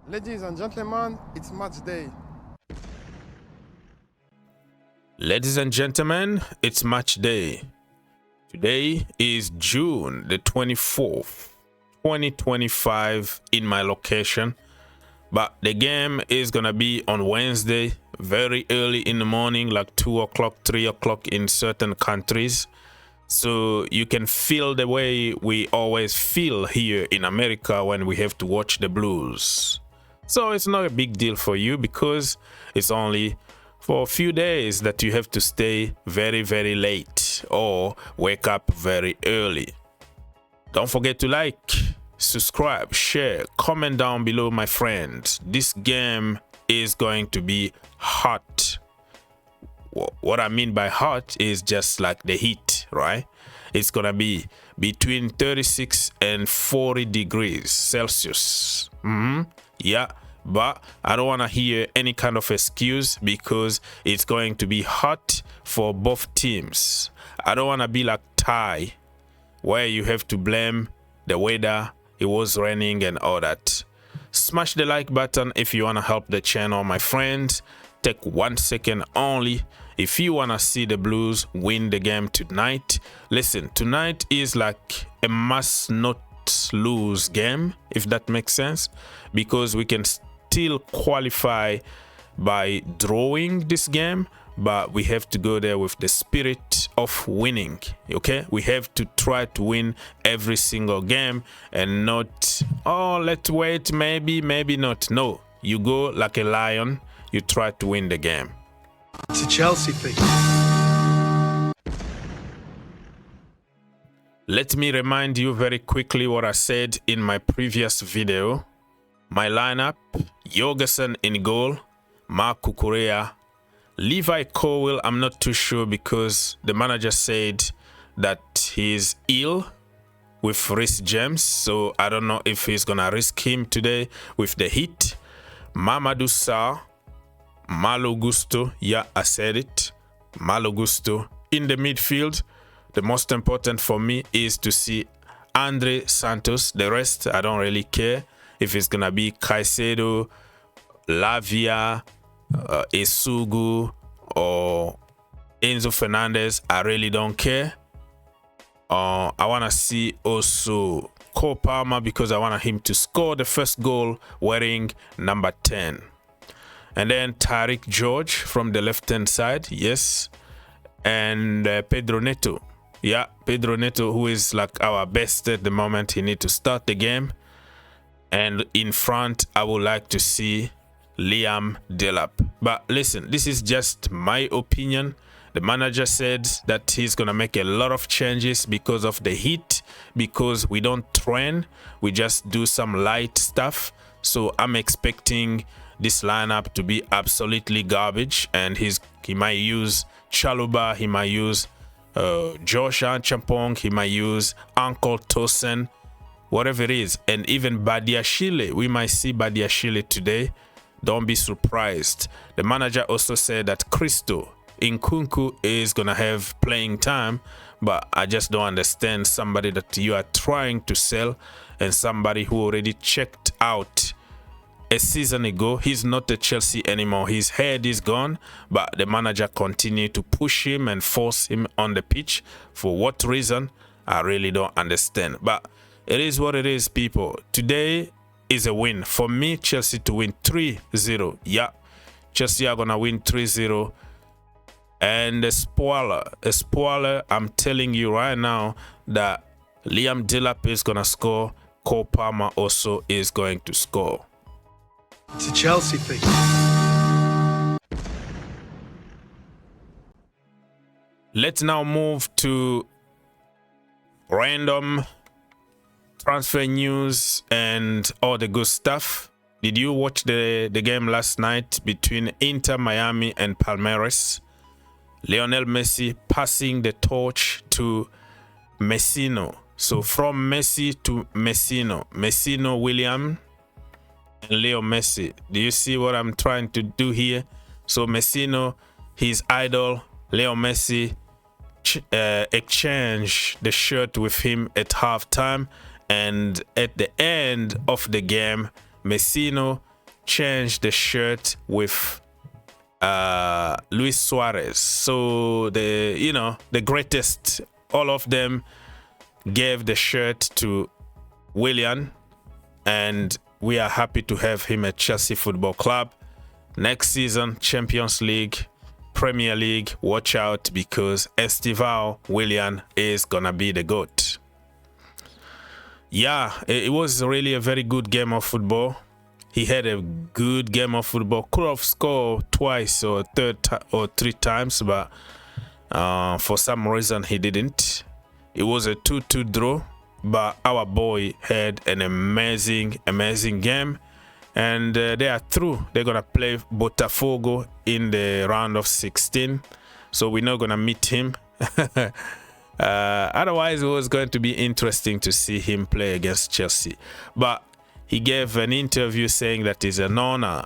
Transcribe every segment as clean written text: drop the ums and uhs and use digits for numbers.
Ladies and gentlemen, it's match day. Ladies and gentlemen, it's match day. Today is June the 24th, 2025 in my location. But the game is going to be on Wednesday, very early in the morning, like 2 o'clock, 3 o'clock in certain countries. So you can feel the way we always feel here in America when we have to watch the Blues. So it's not a big deal for you because it's only for a few days that you have to stay very, very late or wake up very early. Don't forget to like, subscribe, share, comment down below, my friends. This game is going to be hot. What I mean by hot is just like the heat, right? It's gonna be between 36 and 40 degrees Celsius. Yeah, but I don't want to hear any kind of excuse because it's going to be hot for both teams. I don't want to be like Thai, where you have to blame the weather, it was raining and all that. Smash the like button if you want to help the channel, my friends. Take 1 second only if you want to see the Blues win the game tonight. Listen, tonight is like a must not lose game, if that makes sense, because we can still qualify by drawing this game, but we have to go there with the spirit of winning. Okay, we have to try to win every single game and not, oh, let's wait, maybe not. No, you go like a lion, you try to win the game. It's a Chelsea thing. Let me remind you very quickly what I said in my previous video. My lineup: Jorgensen in goal, Marc Cucurella, Levi Colwill. I'm not too sure because the manager said that he's ill with Reece James, so I don't know if he's gonna risk him today with the heat. Mamadou Sarr, Malo Gusto, yeah, I said it, Malo Gusto in the midfield. The most important for me is to see Andre Santos. The rest, I don't really care. If it's gonna be Caicedo, Lavia, Esugu, or Enzo Fernandez, I really don't care. I wanna see also Cole Palmer because I want him to score the first goal wearing number 10. And then Tariq George from the left-hand side, yes. And Pedro Neto. Yeah, Pedro Neto, who is like our best at the moment. He needs to start the game. And in front, I would like to see Liam Delap. But listen, this is just my opinion. The manager said that he's going to make a lot of changes because of the heat, because we don't train, we just do some light stuff. So I'm expecting this lineup to be absolutely garbage, and he might use Chaluba, he might use Josh Champong, he might use Uncle Tosin, whatever it is, and even Badiashile. We might see Badiashile today. Don't be surprised. The manager also said that Christo Nkunku is gonna have playing time, but I just don't understand somebody that you are trying to sell and somebody who already checked out a season ago. He's not at Chelsea anymore. His head is gone, but the manager continued to push him and force him on the pitch. For what reason? I really don't understand. But it is what it is, people. Today is a win. For me, Chelsea to win 3-0. Yeah, Chelsea are going to win 3-0. And a spoiler, I'm telling you right now that Liam Delap is going to score. Cole Palmer also is going to score. It's a Chelsea thing. Let's now move to random transfer news and all the good stuff. Did you watch the game last night between Inter Miami and Palmeiras? Lionel Messi passing the torch to Messino. So from Messi to Messino Willian and Leo Messi. Do you see what I'm trying to do here? So Messino, his idol, Leo Messi, exchanged the shirt with him at halftime, and at the end of the game, Messino changed the shirt with Luis Suarez. So the greatest, all of them gave the shirt to Willian, and we are happy to have him at Chelsea Football Club. Next season, Champions League, Premier League, watch out, because Estevao Willian is gonna be the GOAT. Yeah, it was really a very good game of football. He had a good game of football. Could have scored twice or three times, but for some reason he didn't. It was a 2-2 draw, but our boy had an amazing game. And they are through. They're going to play Botafogo in the round of 16. So we're not going to meet him. Otherwise, it was going to be interesting to see him play against Chelsea. But he gave an interview saying that it's an honor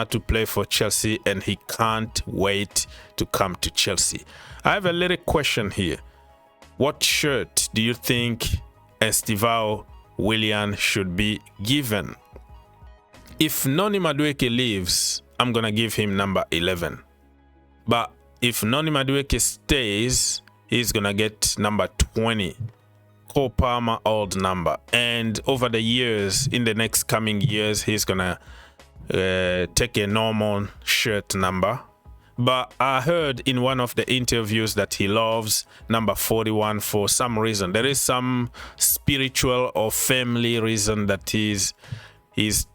to play for Chelsea, and he can't wait to come to Chelsea. I have a little question here. What shirt do you think Estevao Willian should be given? If Noni Madueke leaves, I'm going to give him number 11. But if Noni Madueke stays, he's going to get number 20. Cole Palmer old number. And over the years, in the next coming years, he's going to take a normal shirt number. But I heard in one of the interviews that he loves number 41 for some reason. There is some spiritual or family reason that he's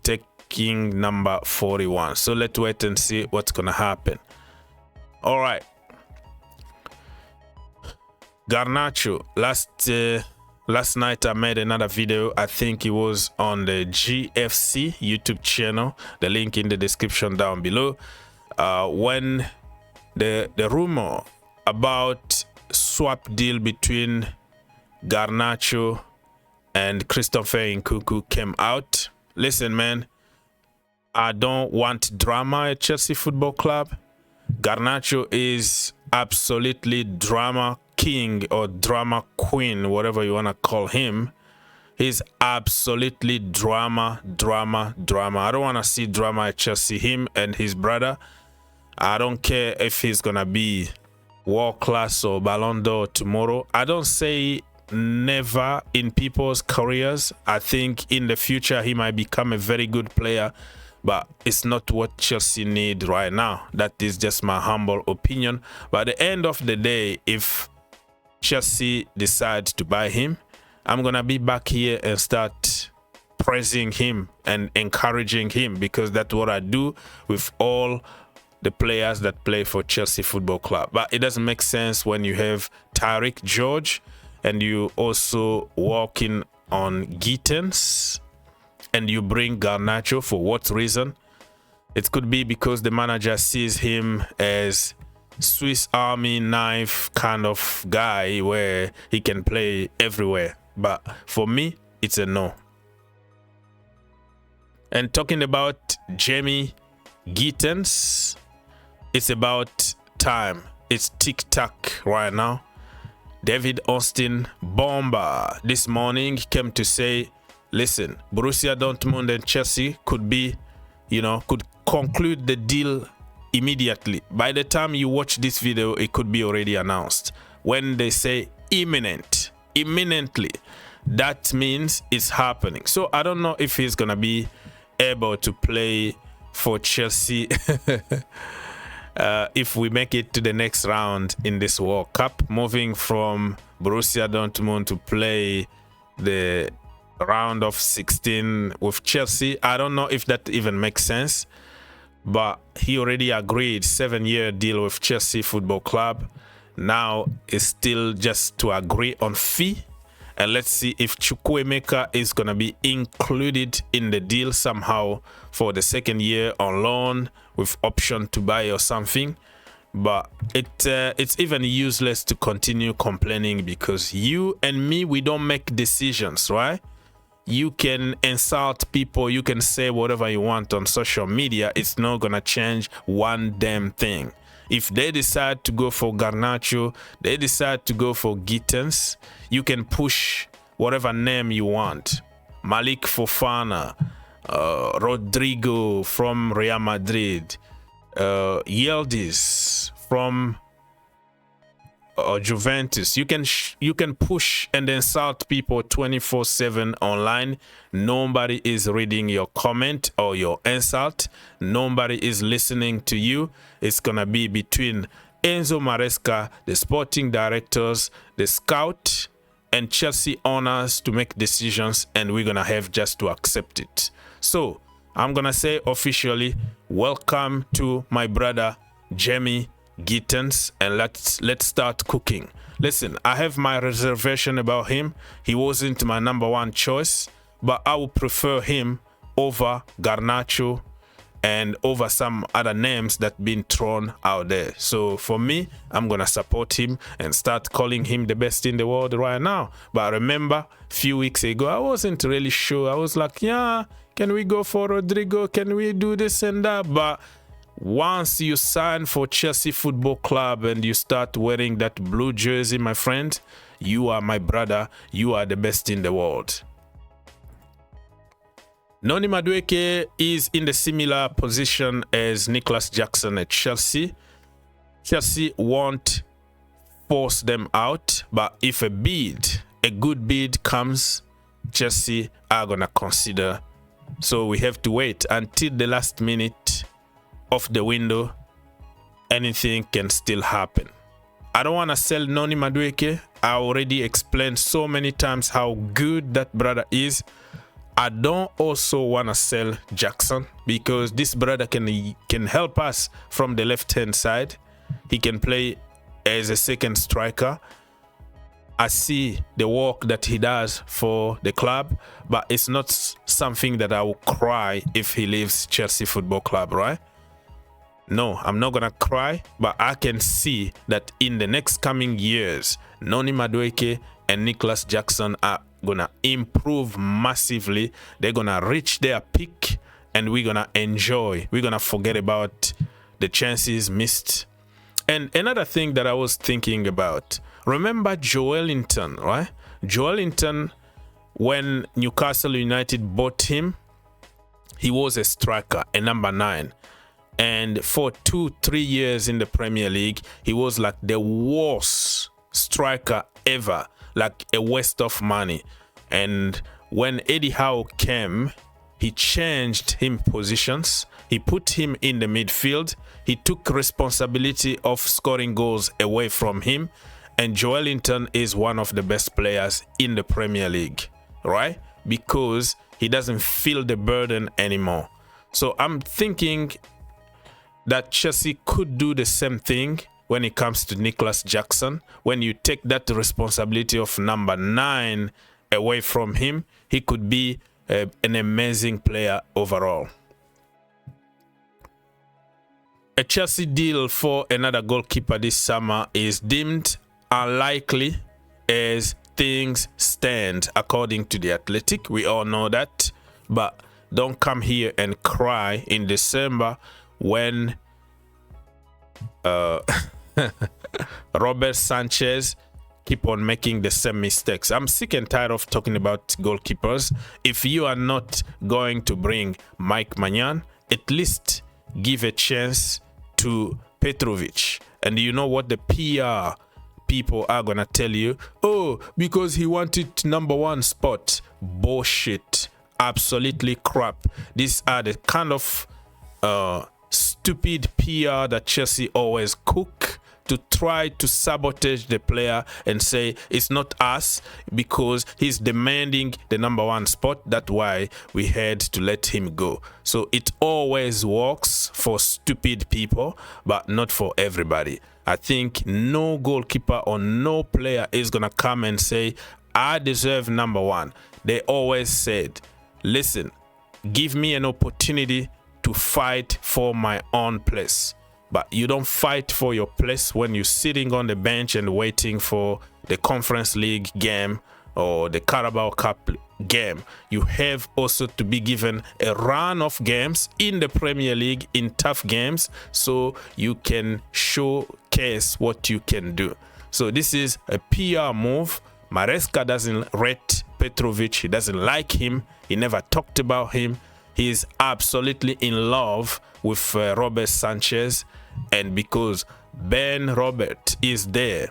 taking number 41. So let's wait and see what's gonna happen. All right, Garnacho. Last night I made another video. I think it was on the GFC YouTube channel. The link in the description down below. When the rumor about swap deal between Garnacho and Christopher Nkunku came out. Listen, man, I don't want drama at Chelsea Football Club. Garnacho is absolutely drama king or drama queen, whatever you want to call him. He's absolutely drama. I don't want to see drama at Chelsea. Him and his brother, I don't care if he's going to be world class or Ballon d'Or tomorrow. I don't say never in people's careers. I think in the future he might become a very good player, but it's not what Chelsea need right now. That is just my humble opinion. But at the end of the day, if Chelsea decide to buy him, I'm gonna be back here and start praising him and encouraging him, because that's what I do with all the players that play for Chelsea Football Club. But it doesn't make sense when you have Tyreek George and you also walking on Gittens and you bring Garnacho. For what reason? It could be because the manager sees him as Swiss Army knife kind of guy where he can play everywhere. But for me, it's a no. And talking about Jamie Gittens, it's about time. It's tick-tack right now. David Austin Bomber this morning came to say, listen, Borussia Dortmund and Chelsea could be, could conclude the deal immediately. By the time you watch this video, it could be already announced. When they say imminently, that means it's happening. So I don't know if he's gonna be able to play for Chelsea if we make it to the next round in this World Cup, moving from Borussia Dortmund to play the round of 16 with Chelsea. I don't know if that even makes sense, but he already agreed 7-year deal with Chelsea Football Club. Now it's still just to agree on fee, and let's see if Chukwuemeka is gonna be included in the deal somehow for the 2nd year on loan with option to buy or something. But it's even useless to continue complaining, because you and me, we don't make decisions, right? You can insult people, you can say whatever you want on social media. It's not gonna change one damn thing. If they decide to go for Garnacho, they decide to go for Gittens, you can push whatever name you want. Malik Fofana, Rodrigo from Real Madrid, Yildiz from Juventus. You can push and insult people 24/7 online. Nobody is reading your comment or your insult. Nobody is listening to you. It's gonna be between Enzo Maresca, the sporting directors, the scout, and Chelsea owners to make decisions, and we're gonna have just to accept it. So I'm gonna say officially, welcome to my brother Jamie Gittens, and let's start cooking. Listen, I have my reservation about him. He wasn't my number one choice, but I would prefer him over Garnacho and over some other names that been thrown out there. So for me, I'm gonna support him and start calling him the best in the world right now. But I remember a few weeks ago, I wasn't really sure. I was like, yeah, can we go for Rodrigo? Can we do this and that? But once you sign for Chelsea Football Club and you start wearing that blue jersey, my friend, you are my brother. You are the best in the world. Noni Madueke is in the similar position as Nicholas Jackson at Chelsea. Chelsea won't force them out, but if a good bid comes, Chelsea are gonna consider. So we have to wait until the last minute of the window. Anything can still happen. I don't want to sell Noni Madueke. I already explained so many times how good that brother is. I don't also want to sell Jackson because this brother can help us from the left-hand side. He can play as a second striker. I see the work that he does for the club, but it's not something that I will cry if he leaves Chelsea Football Club, right? No, I'm not gonna cry, but I can see that in the next coming years, Noni Madueke and Nicholas Jackson are gonna improve massively. They're gonna reach their peak, and we're gonna enjoy. We're gonna forget about the chances missed. And another thing that I was thinking about, remember Joelinton, right? Joelinton, when Newcastle United bought him, he was a striker, a number 9. And for 2-3 years in the Premier League, he was like the worst striker ever, like a waste of money. And when Eddie Howe came, he changed him positions. He put him in the midfield. He took responsibility of scoring goals away from him. And Joelinton is one of the best players in the Premier League, right? Because he doesn't feel the burden anymore. So I'm thinking that Chelsea could do the same thing when it comes to Nicholas Jackson. When you take that responsibility of number 9 away from him, he could be an amazing player overall. A Chelsea deal for another goalkeeper this summer is deemed unlikely as things stand, according to The Athletic. We all know that, but don't come here and cry in December when Robert Sanchez keep on making the same mistakes. I'm sick and tired of talking about goalkeepers. If you are not going to bring Mike Maignan, at least give a chance to Petrovic. And you know what the PR people are gonna tell you? Oh, because he wanted number 1 spot. Bullshit. Absolutely crap. These are the kind of stupid PR that Chelsea always cook to try to sabotage the player and say it's not us because he's demanding the number 1 spot. That's why we had to let him go. So it always works for stupid people, but not for everybody. I think no goalkeeper or no player is gonna come and say, I deserve number 1. They always said, listen, give me an opportunity to fight for my own place. But you don't fight for your place when you're sitting on the bench and waiting for the Conference League game or the Carabao Cup game. You have also to be given a run of games in the Premier League, in tough games, so you can showcase what you can do. So this is a PR move. Maresca doesn't rate Petrovic. He doesn't like him. He never talked about him. He's absolutely in love with Robert Sanchez, and because Ben Robert is there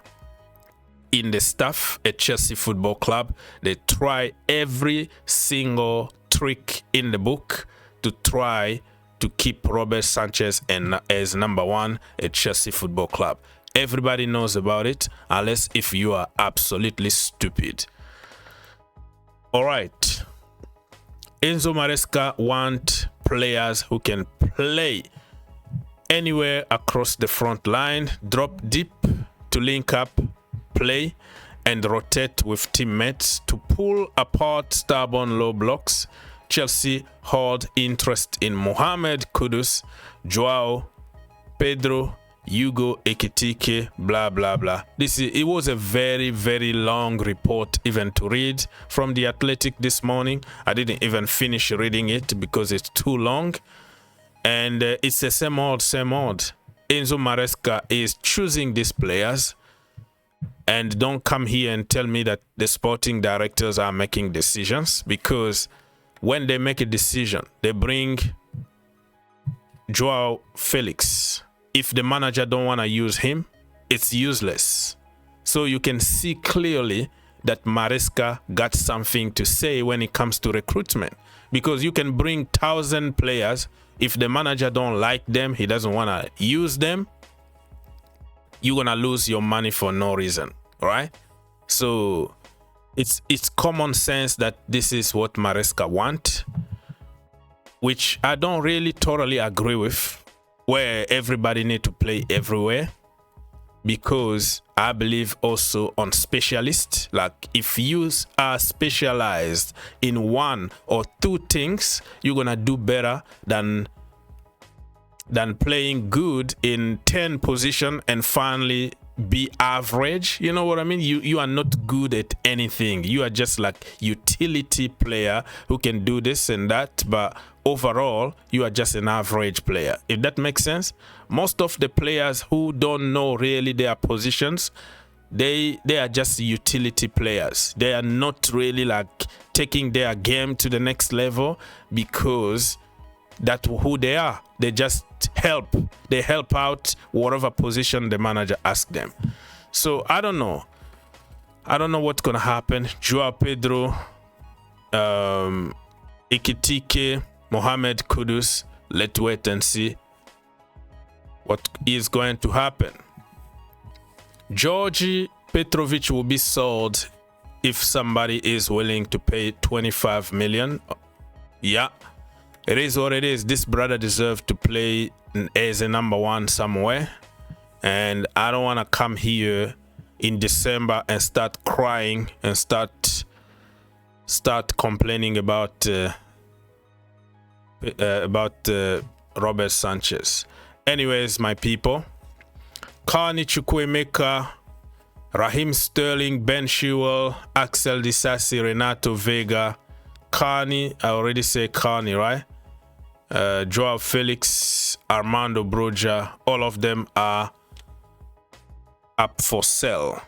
in the staff at Chelsea Football Club, they try every single trick in the book to try to keep Robert Sanchez as number one at Chelsea Football Club. Everybody knows about it, unless if you are absolutely stupid. All right. Enzo Maresca want players who can play anywhere across the front line, drop deep to link up, play, and rotate with teammates to pull apart stubborn low blocks. Chelsea hold interest in Mohamed Kudus, Joao Pedro, Hugo Ekitike, blah blah blah. It was a very, very long report even to read from The Athletic this morning. I didn't even finish reading it because it's too long, and it's the same old. Enzo Maresca is choosing these players, and don't come here and tell me that the sporting directors are making decisions, because when they make a decision, they bring Joao Felix. If the manager don't want to use him, it's useless. So you can see clearly that Maresca got something to say when it comes to recruitment, because you can bring 1,000 players. If the manager don't like them, he doesn't want to use them, you're going to lose your money for no reason, right? So it's common sense that this is what Maresca want, which I don't really totally agree with, where everybody need to play everywhere, because I believe also on specialists. Like if you are specialized in one or two things, you're gonna do better than playing good in 10 positions and finally be average. You know what I mean? You are not good at anything. You are just like utility player who can do this and that, but overall you are just an average player, if that makes sense. Most of the players who don't know really their positions, they are just utility players. They are not really like taking their game to the next level, because that's who they are. They just help out whatever position the manager asks them. So I don't know what's gonna happen. Joao Pedro, Ekitike, Mohamed Kudus, let's wait and see what is going to happen. Georgi Petrovic will be sold if somebody is willing to pay 25 million. Yeah, it is what it is. This brother deserves to play as a number one somewhere, and I don't want to come here in December and start crying and start complaining about Robert Sanchez. Anyways, my people, Carney Chukwuemeka, Raheem Sterling, Ben Chilwell, Axel Disasi, Renato Vega, Carney, I already say Carney, right? Joao Felix, Armando Broja, all of them are up for sale.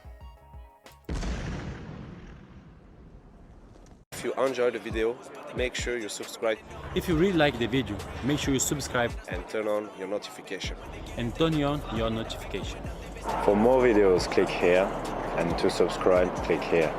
If you enjoyed the video, make sure you subscribe If you really like the video, make sure you subscribe and turn on your notification. and turn on your notification. For more videos, click here, and to subscribe, click here.